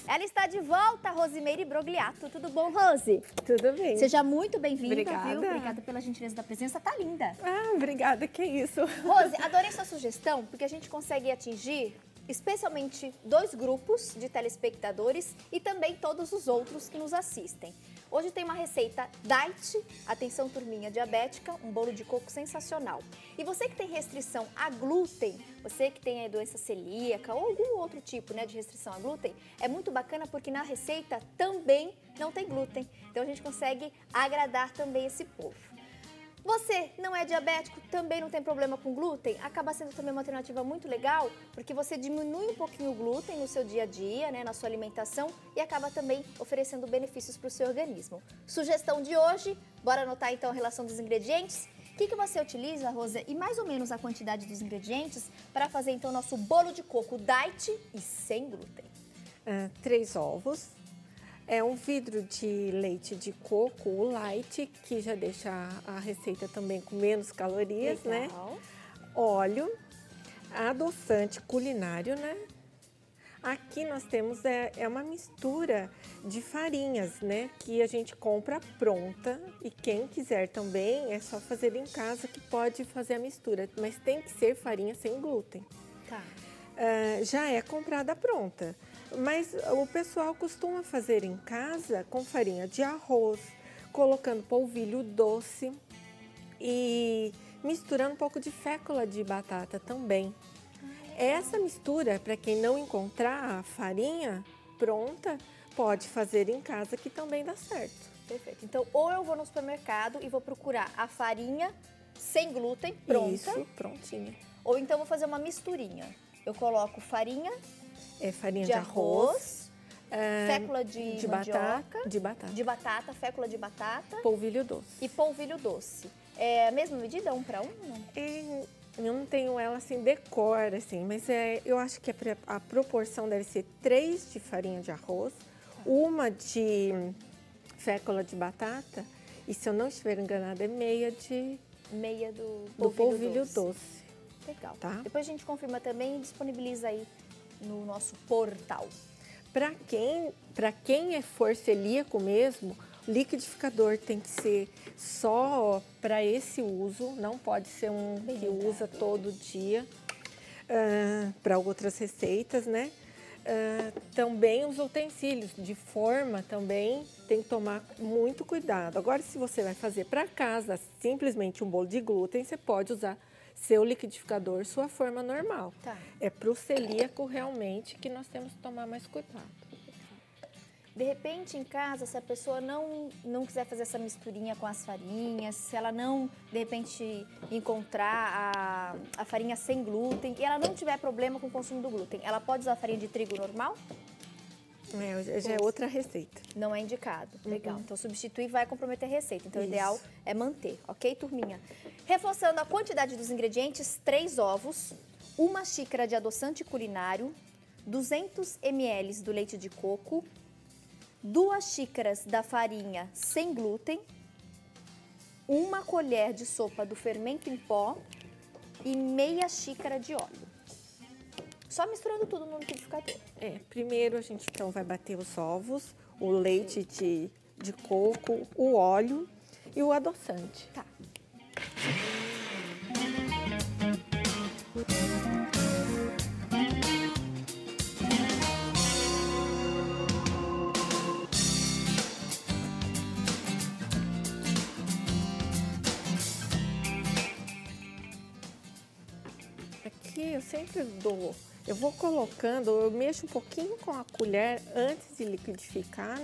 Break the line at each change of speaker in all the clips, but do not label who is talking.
Ela está de volta, Rosimeire Brogliato. Tudo bom, Rose?
Tudo bem.
Seja muito bem-vinda,
Obrigada.
viu? Obrigada pela gentileza da presença, tá linda.
Ah, obrigada, que isso.
Rose, adorei sua sugestão, porque a gente consegue atingir especialmente 2 grupos de telespectadores e também todos os outros que nos assistem. Hoje tem uma receita diet, atenção turminha diabética, um bolo de coco sensacional. E você que tem restrição a glúten, você que tem a doença celíaca ou algum outro tipo, de restrição a glúten, é muito bacana porque na receita também não tem glúten. Então a gente consegue agradar também esse povo. Você não é diabético, também não tem problema com glúten, acaba sendo também uma alternativa muito legal, porque você diminui um pouquinho o glúten no seu dia a dia, na sua alimentação, e acaba também oferecendo benefícios para o seu organismo. Sugestão de hoje, bora anotar então a relação dos ingredientes? O que você utiliza, Rosa, e mais ou menos a quantidade dos ingredientes para fazer então nosso bolo de coco diet e sem glúten?
3 ovos. Um vidro de leite de coco, o light, que já deixa a receita também com menos calorias,
Legal.
Óleo, adoçante culinário, Aqui nós temos uma mistura de farinhas, que a gente compra pronta e quem quiser também é só fazer em casa que pode fazer a mistura, mas tem que ser farinha sem glúten.
Tá.
Já é comprada pronta. Mas o pessoal costuma fazer em casa com farinha de arroz, colocando polvilho doce e misturando um pouco de fécula de batata também. Essa mistura, para quem não encontrar a farinha pronta, pode fazer em casa que também dá certo.
Perfeito. Então, ou eu vou no supermercado e vou procurar a farinha sem glúten pronta.
Isso, prontinha.
Ou então vou fazer uma misturinha. Eu coloco farinha
farinha de arroz,
fécula de mandioca,
de batata,
fécula de batata,
polvilho doce.
E polvilho doce. É a mesma medida, 1 para 1?
Eu não tenho ela assim de cor, assim, mas eu acho que a proporção deve ser 3 de farinha de arroz, 1 de fécula de batata e, se eu não estiver enganada, é meia do polvilho doce.
Legal.
Tá?
Depois a gente confirma também e disponibiliza aí no nosso portal.
Para quem for celíaco mesmo, o liquidificador tem que ser só para esse uso, não pode ser um que usa todo dia para outras receitas, Também os utensílios de forma também tem que tomar muito cuidado. Agora, se você vai fazer para casa simplesmente um bolo de glúten, você pode usar seu liquidificador, sua forma normal.
Tá.
É para o celíaco realmente que nós temos que tomar mais cuidado.
De repente, em casa, se a pessoa não quiser fazer essa misturinha com as farinhas, se ela não, de repente, encontrar a farinha sem glúten e ela não tiver problema com o consumo do glúten, ela pode usar a farinha de trigo normal?
Já é outra receita.
Não é indicado. Legal. Então, substituir vai comprometer a receita. Então, o ideal é manter. Ok, turminha? Reforçando a quantidade dos ingredientes, 3 ovos, 1 xícara de adoçante culinário, 200 ml do leite de coco, 2 xícaras da farinha sem glúten, 1 colher de sopa do fermento em pó e meia xícara de óleo. Só misturando tudo no liquidificador.
Primeiro a gente então vai bater os ovos, o leite de coco, o óleo e o adoçante.
Tá.
Aqui eu sempre eu vou colocando, eu mexo um pouquinho com a colher antes de liquidificar,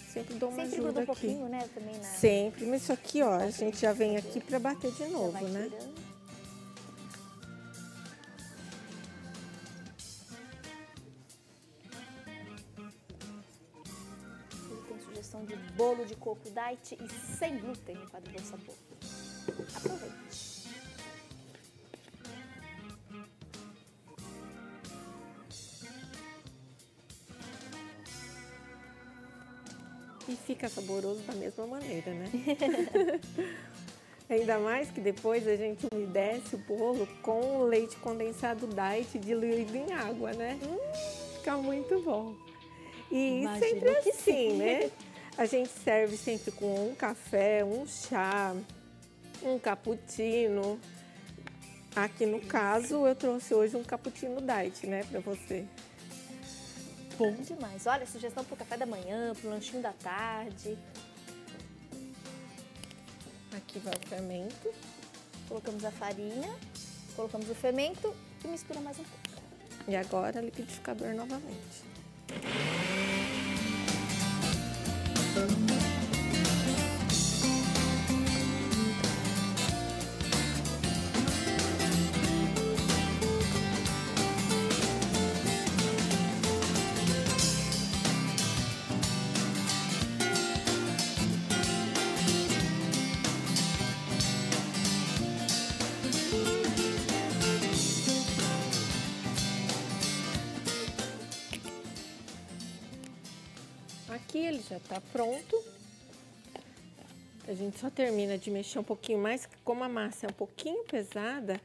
Sempre dou uma
Sempre
ajuda
gruda um
aqui.
pouquinho, também na...
Sempre, mas isso aqui, a gente já vem aqui para bater de novo,
vai tirando. Tem sugestão de bolo de coco diet e sem glúten no quadro do sabor. Aproveite.
E fica saboroso da mesma maneira, Ainda mais que depois a gente umedece o bolo com leite condensado diet diluído em água, Fica muito bom. E
Imagino
sempre
que
assim,
sim.
né? A gente serve sempre com um café, um chá, um cappuccino. Aqui no caso, eu trouxe hoje um cappuccino diet, né, para você.
Bom demais. Olha, sugestão para o café da manhã, para o lanchinho da tarde.
Aqui vai o fermento.
Colocamos a farinha, colocamos o fermento e mistura mais um pouco.
E agora liquidificador novamente. Aqui ele já está pronto. A gente só termina de mexer um pouquinho mais, como a massa é um pouquinho pesada,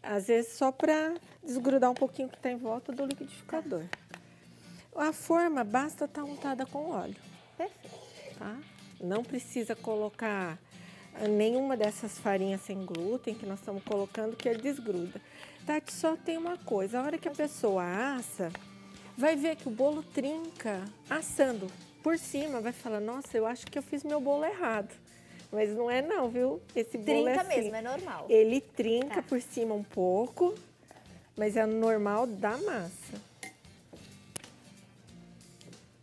às vezes só para desgrudar um pouquinho que está em volta do liquidificador. A forma basta estar untada com óleo.
Perfeito.
Tá? Não precisa colocar nenhuma dessas farinhas sem glúten que nós estamos colocando, que ele desgruda. Tati, só tem uma coisa, a hora que a pessoa assa, vai ver que o bolo trinca assando por cima, vai falar, nossa, eu acho que eu fiz meu bolo errado. Mas não é não, viu? Esse bolo
Trinca
é assim.
mesmo, é normal.
Ele trinca por cima um pouco, mas é normal da massa.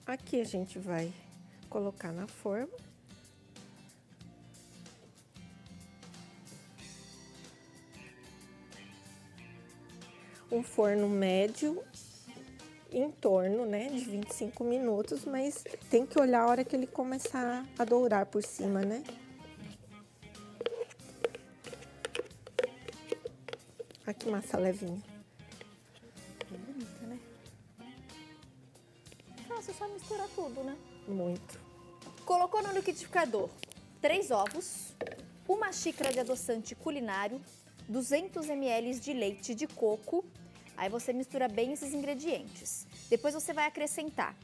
Aqui a gente vai colocar na forma. Um forno médio, em torno, né, de 25 minutos, mas tem que olhar a hora que ele começar a dourar por cima, né? Olha que massa levinha.
Que bonita, né? Nossa, é só misturar tudo, né?
Muito.
Colocou no liquidificador 3 ovos, 1 xícara de adoçante culinário, 200 ml de leite de coco. Aí você mistura bem esses ingredientes. Depois você vai acrescentar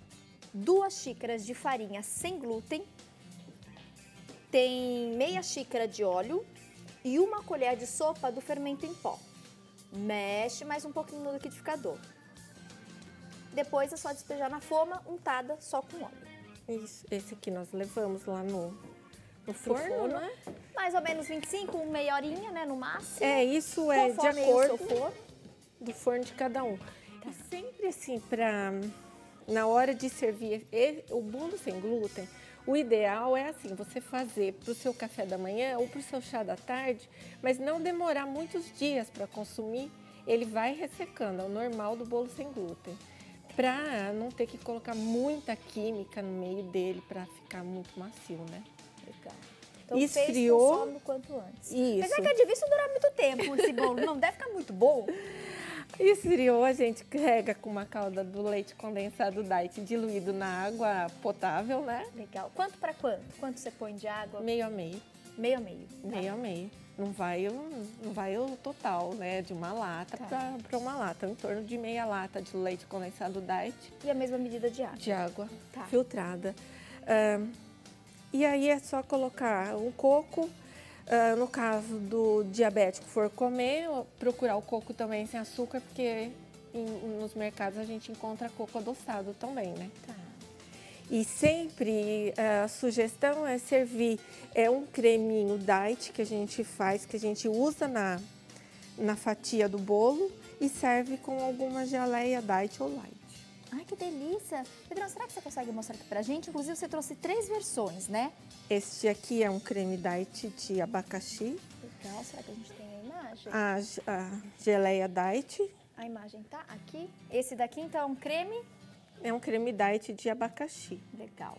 2 xícaras de farinha sem glúten, tem meia xícara de óleo e 1 colher de sopa do fermento em pó. Mexe mais um pouquinho no liquidificador. Depois é só despejar na forma untada só com óleo.
Isso, esse aqui nós levamos lá no forno, né?
Mais ou menos 25, meia horinha, né, no máximo.
É, isso é de
Conforme
acordo
o seu forno.
do forno de cada um. E sempre assim, na hora de servir o bolo sem glúten, o ideal é assim, você fazer para o seu café da manhã ou para o seu chá da tarde, mas não demorar muitos dias para consumir, ele vai ressecando, é o normal do bolo sem glúten. Para não ter que colocar muita química no meio dele para ficar muito macio, né?
Legal. Então,
Esfriou.
fez, consome o quanto antes.
Isso.
Mas é que é difícil durar muito tempo esse bolo, não deve ficar muito bom.
Esfriou, a gente rega com uma calda do leite condensado diet diluído na água potável, né?
Legal. Quanto para quanto? Quanto você põe de água?
Meio a meio.
Meio a meio.
Meio a meio. Não vai o total, né? De uma lata para uma lata. Em torno de meia lata de leite condensado diet.
E a mesma medida de água?
De água
Tá.
filtrada. E aí é só colocar um coco. No caso do diabético for comer, procurar o coco também sem açúcar, porque nos mercados a gente encontra coco adoçado também, né?
Tá.
E sempre a sugestão é servir um creminho diet que a gente faz, que a gente usa na fatia do bolo e serve com alguma geleia diet ou light.
Ai, que delícia! Pedrão, será que você consegue mostrar aqui pra gente? Inclusive, você trouxe 3 versões, né?
Este aqui é um creme diet de abacaxi.
Legal, será que a gente tem a imagem?
A geleia diet
A imagem tá aqui. Esse daqui, então, é um creme?
é um creme diet de abacaxi.
Legal.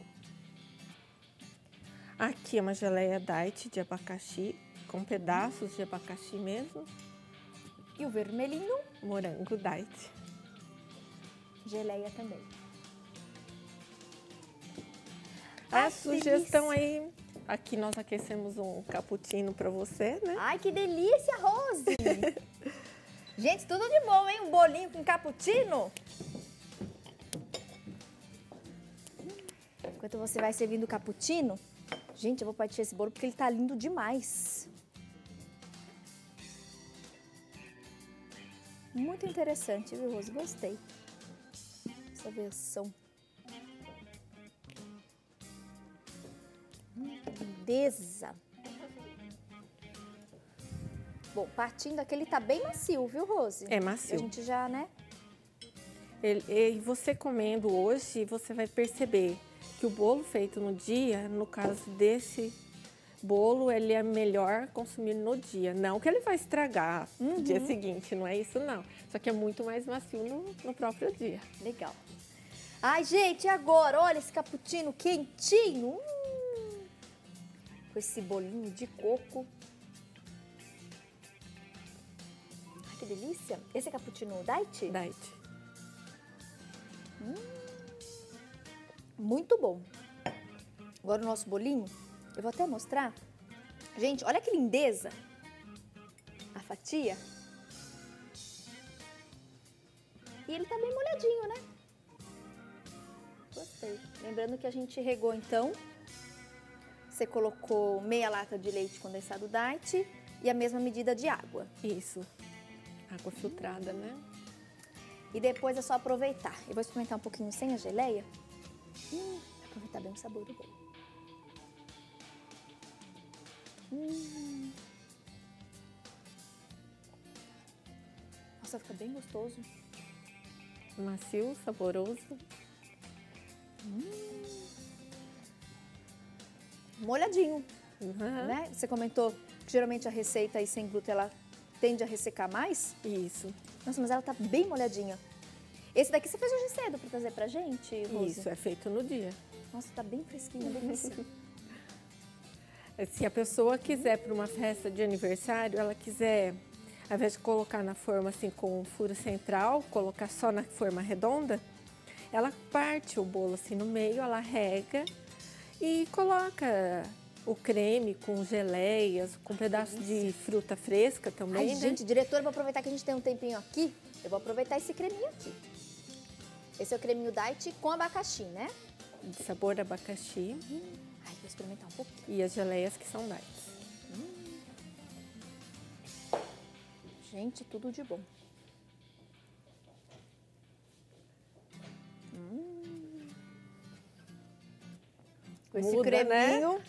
Aqui é uma geleia diet de abacaxi, com pedaços de abacaxi mesmo.
E o vermelhinho?
Morango diet.
Geleia também.
A
Ai, que
sugestão
delícia.
aí, aqui nós aquecemos um cappuccino para você, né?
Ai, que delícia, Rose! Gente, tudo de bom, hein? Um bolinho com cappuccino. Enquanto você vai servindo o cappuccino, gente, eu vou partir esse bolo porque ele tá lindo demais. Muito interessante, viu, Rose? Gostei. Essa versão. Lindeza. Bom, partindo aqui, ele tá bem macio, viu, Rose?
É macio.
A gente já, né?
E você comendo hoje, você vai perceber que o bolo feito no dia, no caso desse bolo, ele é melhor consumir no dia. Não que ele vai estragar no dia seguinte, não é isso não. Só que é muito mais macio no próprio dia.
Legal. Ai, gente, e agora? Olha esse cappuccino quentinho. Com esse bolinho de coco. Ai, que delícia. Esse é cappuccino diet?
Diet.
Muito bom. Agora o nosso bolinho, eu vou até mostrar. Gente, olha que lindeza. A fatia. E ele tá bem molhadinho, né? Gostei. Lembrando que a gente regou, então. Você colocou meia lata de leite condensado diet e a mesma medida de água.
Isso. Água filtrada, né?
E depois é só aproveitar. Eu vou experimentar um pouquinho sem a geleia. Aproveitar bem o sabor do bolo. Nossa, fica bem gostoso.
Macio, saboroso.
Molhadinho,
Uhum.
né? Você comentou que geralmente a receita aí sem glúten, ela tende a ressecar mais.
Isso.
Nossa, mas ela tá bem molhadinha. Esse daqui você fez hoje cedo pra trazer pra gente, Rose?
Isso, é feito no dia.
Nossa, tá bem fresquinho, delícia.
Se a pessoa quiser para uma festa de aniversário, ela quiser, ao invés de colocar na forma assim com furo central, colocar só na forma redonda, ela parte o bolo assim no meio, ela rega e coloca o creme com geleias, com pedaço de fruta fresca também,
Ai,
né?
gente, diretora, vou aproveitar que a gente tem um tempinho aqui, eu vou aproveitar esse creminho aqui. Esse é o creminho diet com abacaxi, né?
De sabor abacaxi
Ai, vou experimentar um pouquinho.
e as geleias que são diet.
Gente, tudo de bom. Com esse
Muda,
creminho. Né?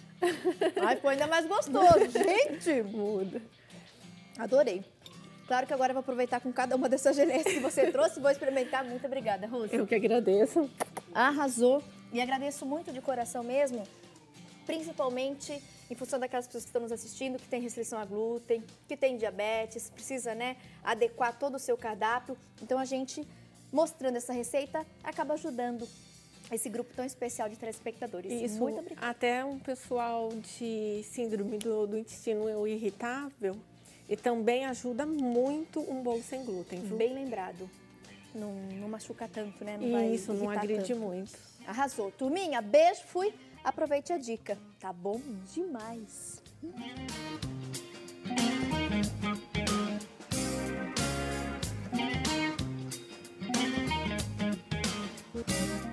Ai, ficou ainda mais gostoso, gente.
Muda.
Adorei. Claro que agora eu vou aproveitar com cada uma dessas geleias que você trouxe e vou experimentar. Muito obrigada, Rose.
Eu que agradeço.
Arrasou. E agradeço muito de coração mesmo, principalmente em função daquelas pessoas que estão nos assistindo, que tem restrição a glúten, que tem diabetes, precisa, né, adequar todo o seu cardápio. Então a gente, mostrando essa receita, acaba ajudando esse grupo tão especial de telespectadores.
Isso,
muito obrigada.
até um pessoal de síndrome do intestino irritável, e também ajuda muito um bolo sem glúten, viu?
Bem lembrado. Não machuca tanto, né? Não vai
Isso, não
irritar
agride
tanto.
muito.
Arrasou. Turminha, beijo, fui. Aproveite a dica. Tá bom demais.